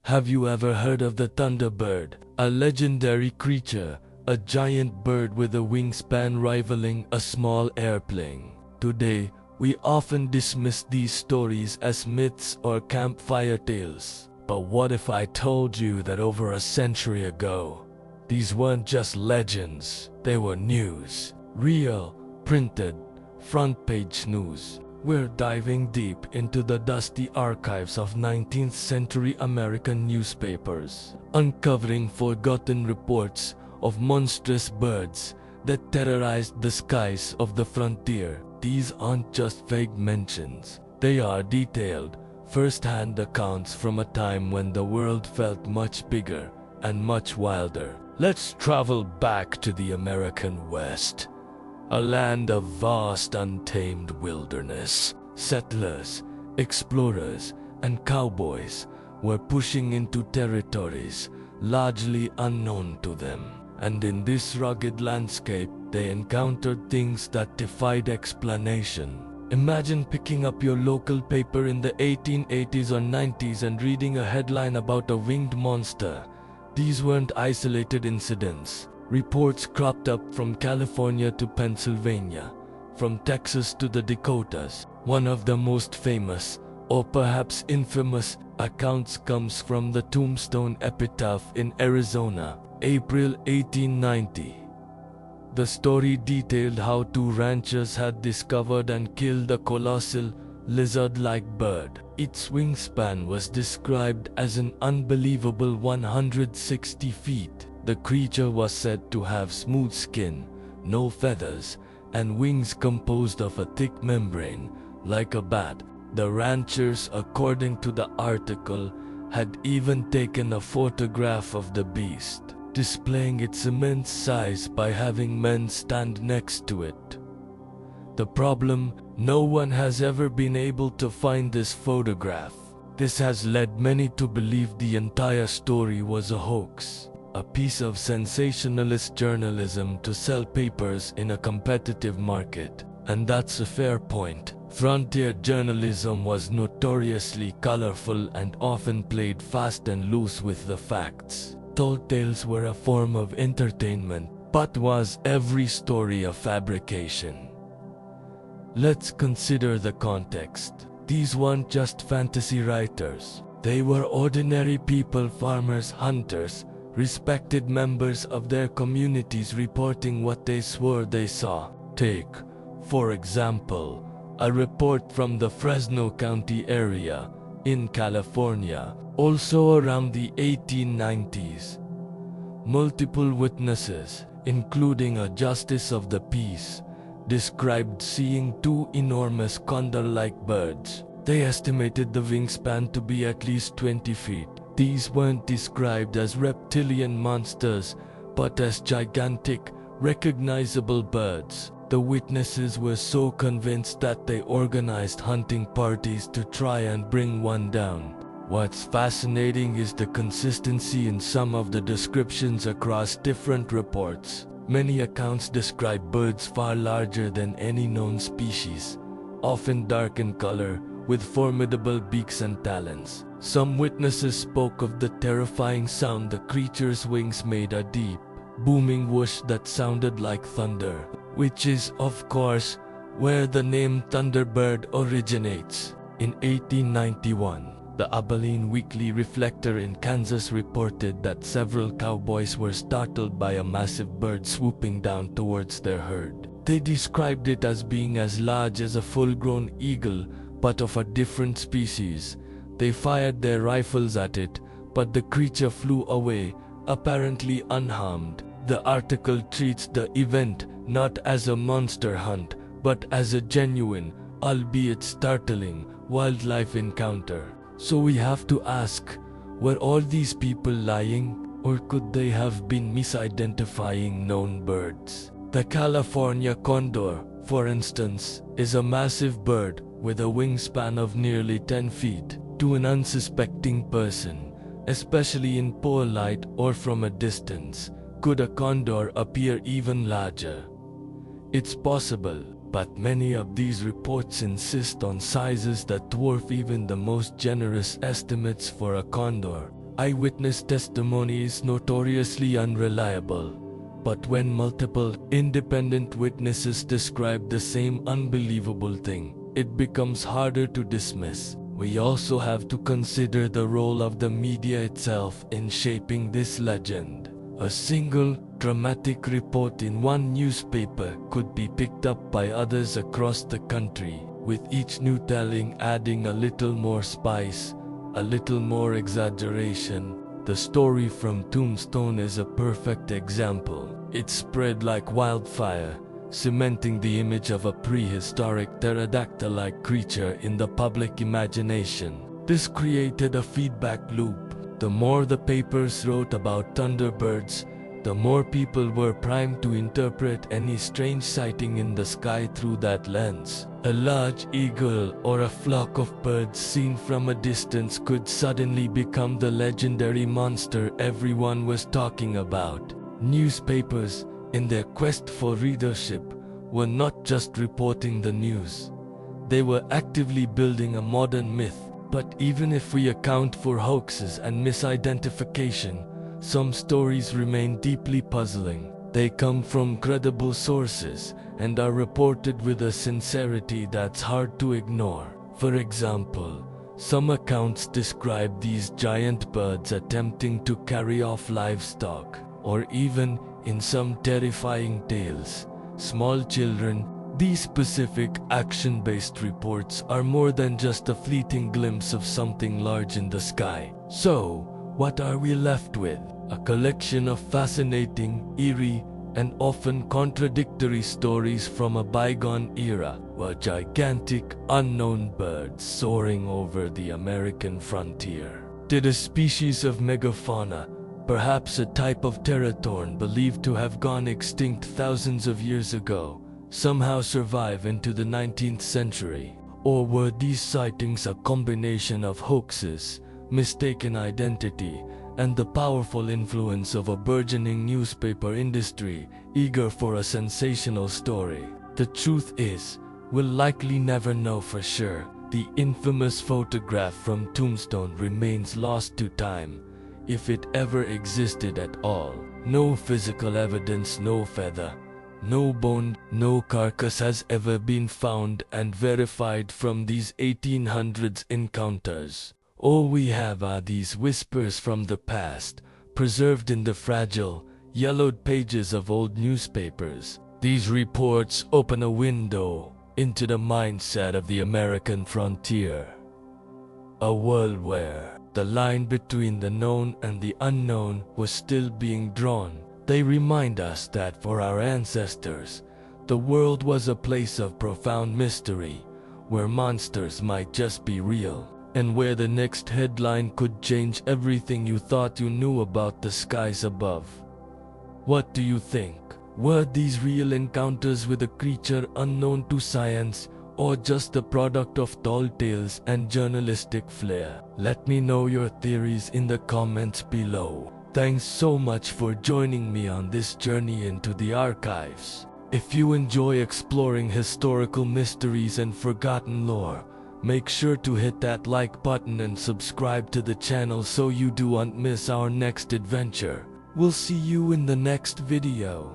Have you ever heard of the Thunderbird, a legendary creature, a giant bird with a wingspan rivaling a small airplane? Today, we often dismiss these stories as myths or campfire tales. But what if I told you that over a century ago, these weren't just legends, they were news, real, printed, front-page news. We're diving deep into the dusty archives of 19th century American newspapers, uncovering forgotten reports of monstrous birds that terrorized the skies of the frontier. These aren't just vague mentions, they are detailed, first-hand accounts from a time when the world felt much bigger and much wilder. Let's travel back to the American West, a land of vast untamed wilderness. Settlers, explorers, and cowboys were pushing into territories largely unknown to them. And in this rugged landscape, they encountered things that defied explanation. Imagine picking up your local paper in the 1880s or 90s and reading a headline about a winged monster. These weren't isolated incidents. Reports cropped up from California to Pennsylvania, from Texas to the Dakotas. One of the most famous, or perhaps infamous, accounts comes from the Tombstone Epitaph in Arizona, April 1890. The story detailed how two ranchers had discovered and killed a colossal, lizard-like bird. Its wingspan was described as an unbelievable 160 feet. The creature was said to have smooth skin, no feathers, and wings composed of a thick membrane, like a bat. The ranchers, according to the article, had even taken a photograph of the beast, displaying its immense size by having men stand next to it. The problem: no one has ever been able to find this photograph. This has led many to believe the entire story was a hoax, a piece of sensationalist journalism to sell papers in a competitive market. And that's a fair point. Frontier journalism was notoriously colorful and often played fast and loose with the facts. Tall tales were a form of entertainment, but was every story a fabrication? Let's consider the context. These weren't just fantasy writers. They were ordinary people, farmers, hunters, respected members of their communities reporting what they swore they saw. Take, for example, a report from the Fresno County area in California, also around the 1890s. Multiple witnesses, including a justice of the peace, described seeing two enormous condor-like birds. They estimated the wingspan to be at least 20 feet. These weren't described as reptilian monsters, but as gigantic, recognizable birds. The witnesses were so convinced that they organized hunting parties to try and bring one down. What's fascinating is the consistency in some of the descriptions across different reports. Many accounts describe birds far larger than any known species, often dark in color, with formidable beaks and talons. Some witnesses spoke of the terrifying sound the creature's wings made, a deep, booming whoosh that sounded like thunder, which is, of course, where the name Thunderbird originates. In 1891, the Abilene Weekly Reflector in Kansas reported that several cowboys were startled by a massive bird swooping down towards their herd. They described it as being as large as a full-grown eagle, but of a different species. They fired their rifles at it, but the creature flew away, apparently unharmed. The article treats the event not as a monster hunt, but as a genuine, albeit startling, wildlife encounter. So we have to ask, were all these people lying, or could they have been misidentifying known birds? The California condor, for instance, is a massive bird with a wingspan of nearly 10 feet. To an unsuspecting person, especially in poor light or from a distance, could a condor appear even larger? It's possible, but many of these reports insist on sizes that dwarf even the most generous estimates for a condor. Eyewitness testimony is notoriously unreliable, but when multiple independent witnesses describe the same unbelievable thing, it becomes harder to dismiss. We also have to consider the role of the media itself in shaping this legend. A single dramatic report in one newspaper could be picked up by others across the country, with each new telling adding a little more spice, a little more exaggeration. The story from Tombstone is a perfect example. It spread like wildfire, cementing the image of a prehistoric pterodactyl-like creature in the public imagination. This created a feedback loop. The more the papers wrote about Thunderbirds, the more people were primed to interpret any strange sighting in the sky through that lens. A large eagle or a flock of birds seen from a distance could suddenly become the legendary monster everyone was talking about. Newspapers, in their quest for readership, were not just reporting the news. They were actively building a modern myth. But even if we account for hoaxes and misidentification, some stories remain deeply puzzling. They come from credible sources and are reported with a sincerity that's hard to ignore. For example, some accounts describe these giant birds attempting to carry off livestock, or even, in some terrifying tales, small children. These specific action-based reports are more than just a fleeting glimpse of something large in the sky. So, what are we left with? A collection of fascinating, eerie, and often contradictory stories from a bygone era, where gigantic, unknown birds soaring over the American frontier. Did a species of megafauna, perhaps a type of terathorn believed to have gone extinct thousands of years ago, somehow survive into the 19th century? Or were these sightings a combination of hoaxes, mistaken identity, and the powerful influence of a burgeoning newspaper industry eager for a sensational story? The truth is, we'll likely never know for sure. The infamous photograph from Tombstone remains lost to time, if it ever existed at all. No physical evidence, no feather, no bone, no carcass has ever been found and verified from these 1800s encounters. All we have are these whispers from the past, preserved in the fragile, yellowed pages of old newspapers. These reports open a window into the mindset of the American frontier. A world where the line between the known and the unknown was still being drawn. They remind us that for our ancestors, the world was a place of profound mystery, where monsters might just be real, and where the next headline could change everything you thought you knew about the skies above. What do you think? Were these real encounters with a creature unknown to science, or just the product of tall tales and journalistic flair? Let me know your theories in the comments below. Thanks so much for joining me on this journey into the archives. If you enjoy exploring historical mysteries and forgotten lore, make sure to hit that like button and subscribe to the channel so you don't miss our next adventure. We'll see you in the next video.